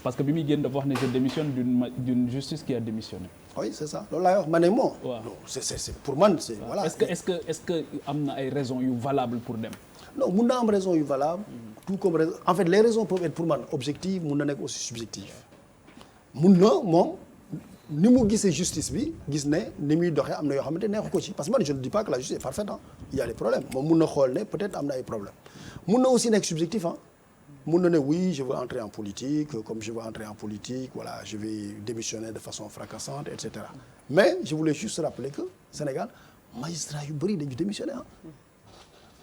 parce que bi muy génn dafa wax ne je démissionne d'une justice qui a démissionné. oui c'est ça loolu laay wax ma ne moom. waaw c'est pour man c'est voilà. est-ce que am na ay raisons yu valables pour dem. non mun na am raison yu valable. tout comme raison en fait les raisons peuvent être pour man objectives mun na nekk aussi subjectives mun na moom. ni mu gisee justice bi gis ne ni muy doxee am na yoo xamante neexu ko ci parce que man je ne dis pas que la justice est parfaite il y a des problèmes moom mun na xool ne peut-être am na ay problèmes mun na aussi nekk subjectif mun na ne oui je veux entrer en politique comme je veux entrer en politique voilà je vais démissionner de façon fracassante et cetera mais je voulais juste rappeler que Sénégal magistrat yu bëri dañu démissionner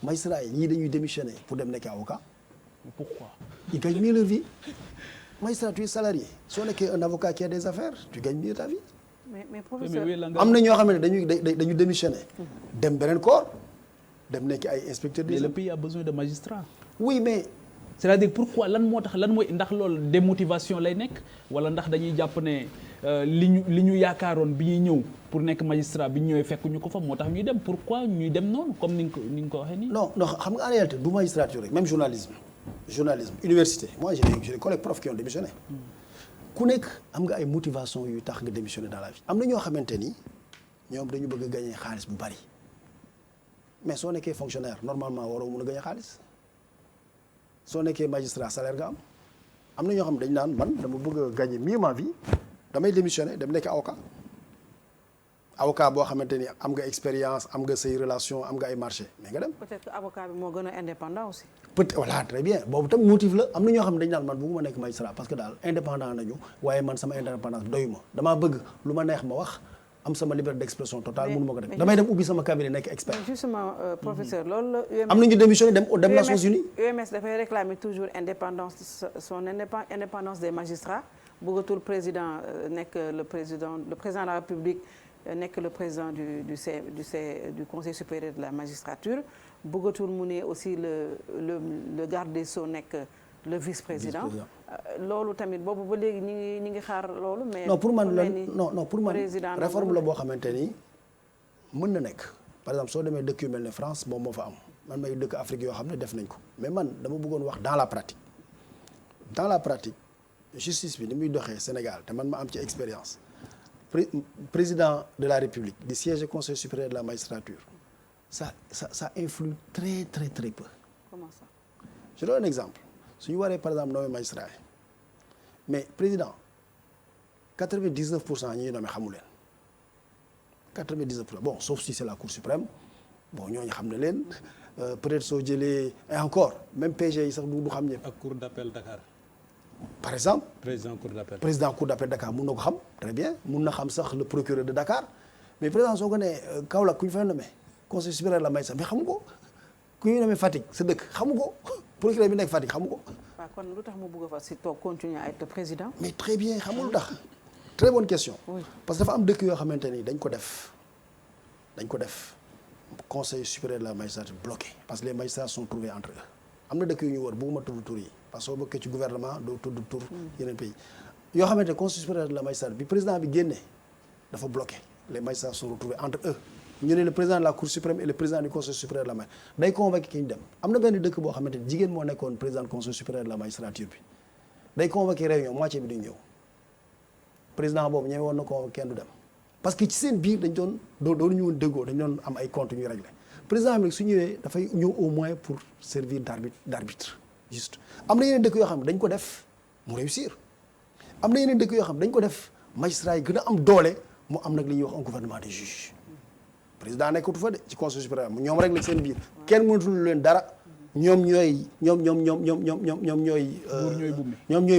magistrat yi ñii dañuy démissionner pour dem nekk avocat. Pourquoi? Ils gagnent mieux leur vie. Magistrat, tu es salarié. Si on est un avocat qui a des affaires, tu gagnes mieux ta vie. Mais professeur, am na ñoo xam ne dañuy démissionner. dem beneen corps dem nekk ay inspecteur des. Mais le pays a besoin de magistrats. oui mais. c'est-à-dire pourquoi lan moo tax lan mooy ndax loolu démotivation lay nekk wala ndax dañuy jàpp ne li ñu yaakaaroon bi ñuy ñëw pour nekk magistrat bi ñu ñëwee fekk ñu ko fa moo tax ñuy dem pourquoi ñuy dem noonu comme ni nga ko waxee nii. non xam nga en réalité du magistrature rek même journalisme université moi j'ai des collègues profs qui ont démissionné. ku nekk am nga ay motivation yu tax nga démissionner dans la vie. am na ñoo xamante ni ñoom dañu bëgg a gagner xaalis bu bari mais soo nekkee fonctionnaire normalement waroo mun a gagner xaalis. soo nekkee magistrat salaire nga am na ñoo xam ne dañu naan man dama bëgg a gagner mieux ma vie damay démissionner dem nekk avocat boo xamante ni am nga expérience am nga say relation am nga ay marché mais nga dem. peut-être que avocat bi moo gën a indépendant aussi. voilà très bien boobu tam motif la am na ñoo xam ne dañu naan man bëgguma nekk magistrat parce que daal indépendant nañu waaye man sama indépendance doyuma damaa bëgg lu ma neex ma wax. am sama liberté d'expression totale mënu ma ko def damay dem ubbi sama cabinet nekk expert. justement professeur loolu la UMS am nañu démissionné dem Nations Unies. UMS dafay réclamer toujours son indépendance des magistrats bëggatul président nekk le président de la République nekk le président du conseil supérieur de la magistrature bëggatul mu ne aussi le garde des sceaux nekk le vice-président. loolu tamit boobu ba léegi ñi ngi xaar loolu. mais non pour man pour man réforme la boo xamante ni mën na nekk par exemple soo demee dëkk yu mel ne France moom moo fa am man may dëkk Afrique yoo xam ne def nañ ko mais man dama bëggoon wax dans la pratique justice bi ni muy doxee Sénégal te man ma am ci expérience président de la République di siège conseil supérieur de la magistrature ça influe très très très peu. Comment ça? Je donne un exemple. su ñu waree par exemple nommer magistrat yi mais président 99% ñi nommé xamu leen 99% bon sauf si c'est la Cour suprême bon ñooñu xam ne leen peut-être soo jëlee et encore même PG yi sax du xam ñëpp. ak Cour d'appel Dakar. par exemple. président Cour d'appel Dakar mun na ko xam très bien mun na xam sax le procureur de Dakar mais président soo ko nee Kaolack ku ñu fay nommé conseil supérieur la magistrat mais xamu ko ku ñu nommé Fatick sa dëkk xamu ko. procureur bi nekk Fatick xamu ko. waaw kon lu tax mu bëgg a fa si toog continuer à être président. mais très bien xamul lu tax. très bonne question. Oui. parce que dafa am dëkk yoo xamante ni dañ ko def conseil supérieur de la magistrature bloqué parce que les magistrats sont trouvés entre eux. am na dëkk yu ñu wër bëgguma tudd tur yi parce que soo bokkee ci gouvernement doo tudd tur yeneen pays yoo xamante ne conseil supérieur de la magistrature bi président bi génnee dafa bloqué les magistrats sont retrouvés entre eux. ñu ne le président de la Cour suprême et le président du conseil supérieur de la magistrature day convoqué ki ñu dem am na benn dëkk boo xamante ni jigéen moo nekkoon président du conseil supérieur de la magistrature bi day convoqué réunion moitié bi duñ ñëw président boobu ñëwee woon na convoqué kenn du dem parce que ci seen biir dañ doon ñu woon déggoo dañ doon am ay comptes ñuy réglé président bi nag su ñëwee dafay ñëw au moins pour servir d'arbitre juste am na yeneen dëkk yoo xam ne dañ ko def mu réussir am na yeneen dëkk yoo xam ne dañ ko def magistrat yi gën a am doole mu am nag li ñuy wax un gouvernement des juges président nekkatu fa de ci conseil supérieur ñoom rek la seen biir kenn mënatul leen dara ñoom ñooy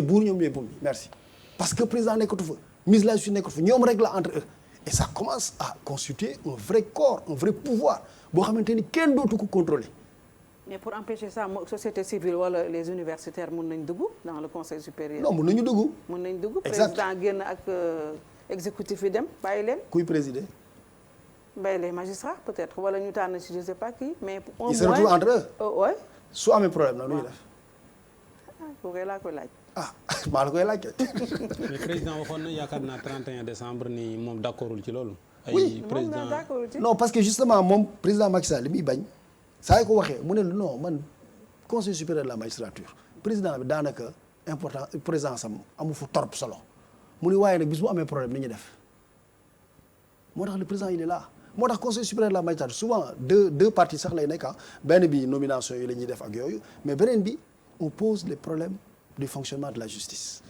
buur ñoom ñooy bummi merci parce que président nekkatu fa mise la justice nekkatu fa ñoom rek la entre eux et ça commence à constituer un vrai corps un vrai pouvoir boo xamante ni kenn dootu ko contrôler. mais pour empêcher ça société civile wala les universitaires mun nañ dugg dans le conseil supérieur. non mun nañu dugg. mun nañ dugg exact président génn ak exécutif yi dem bàyyi leen. kuy présider. les magistrats peut-être wala ñu tànn ci je sais pas qui mais. au moins ils se retrouvent entre eux. oui. su amee problème nag lu ñuy def. kooku laa koy laaj. maa la koy laaj. mais président waxoon na yaakaar naa 31 décembre ni moom d'accordul ci loolu. oui président non parce que justement moom président Macky Sall li muy bañ. saa yu ko waxee mu ne non man conseil supérieur de la magistrature président bi daanaka important présence am amu fa torop solo mu ni waaye nag bis bu amee problème ni ñu def moo tax le président il est là moo tax conseil supérieur de la magistrature souvent deux parties sax lay nekk benn bi nomination yi la ñuy def ak yooyu mais beneen bi on pose les problèmes du fonctionnement de la justice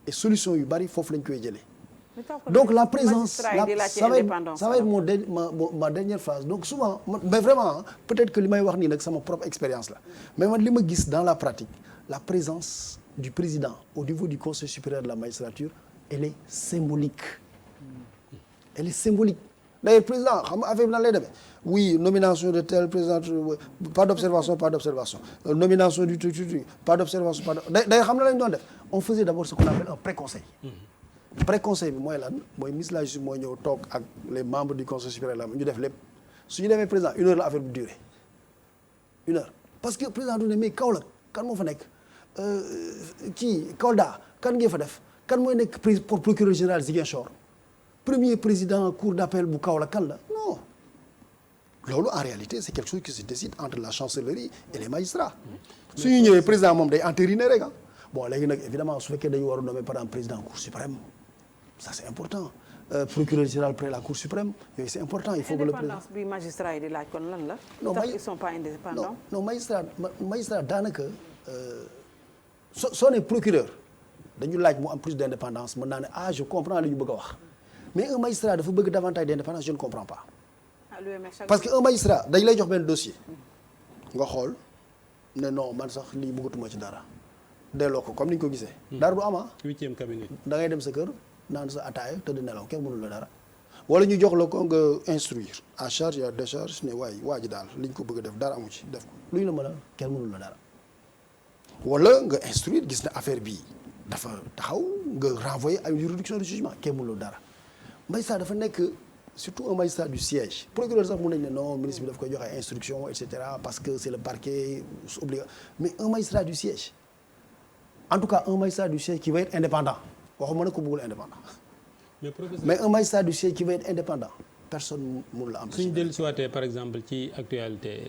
et solution yu bari foofu lañ koy jëlee. Donc la présence ça va être ma dernière phrase donc souvent mais vraiment peut-être que li may wax nii nag sama propre expérience la mais man li ma gis dans la pratique la présence du président au niveau du conseil supérieur de la magistrature elle est symbolique d'ailleurs président xam nga affaire bi nan lay demee oui nomination de tel président pas d'observation nomination du truc pas d'observation d'ailleurs xam na lañu doon def on faisait d'abord ce qu'on appelle un préconseil préconseil bi mooy lan mooy ministre de la justice mooy ñëw toog ak les membres du conseil supérieur la ñu def lépp su ñu demee président 1 heure la affaire bi durée 1 heure parce que président du ne mais Kaolack kan moo fa nekk kii Kolda kan ngeen fa def kan mooy nekk procureur général Ziguinchor premier président cour d'appel bu Kaolack kan la non loolu en réalité c'est quelque chose qui se décide entre la chancellerie et les magistrats su ñu ñëwee président moom day entériner rek bon léegi nag évidemment su fekkee dañu war a nommer par exemple président cour suprême ça c'est important procureur général près la cour suprême yooyu c'est important il faut que le président indépendance bi magistrat yi di laaj kon lan la. non ils sont pas indépendants. non magistrat daanaka soo nee procureur dañu laaj mu am plus d'indépendance mën naa ne je comprends li ñu bëgg a wax mais un magistrat dafa bëgg davantage d'indépendance je ne comprends pas. parce que un magistrat dañ lay jox benn dossier nga xool ne non man sax lii bëggatuma ci dara delloo ko comme ni ñu ko gisee. dara du ama 8e cabinet. da ngay dem sa kër naan sa ataaya tëdd nelaw kenn mënul la dara wala ñu jox la ko nga instruire à charge et à décharge ne waa ji daal li ñu ko bëgg a def dara amu ci def ko lu ñu la mën a kenn mënul la dara wala nga instruire gis na affaire bii dafa taxaw nga renvoyer à une juridiction de jugement kenn mënul dara magistrat dafa nekk surtout un magistrat du siège procureur sax mun nañ ne non ministre bi daf koy joxe instruction et cetera parce que c'est le parquet obligatoire mais un magistrat du siège en tout cas un magistrat du siège qui va être indépendant waxuma ne ko bëggul indépendant mais un magistrat du siège qui va être indépendant personne mënu la empêcher. suñu dellusiwaatee par exemple ci actualité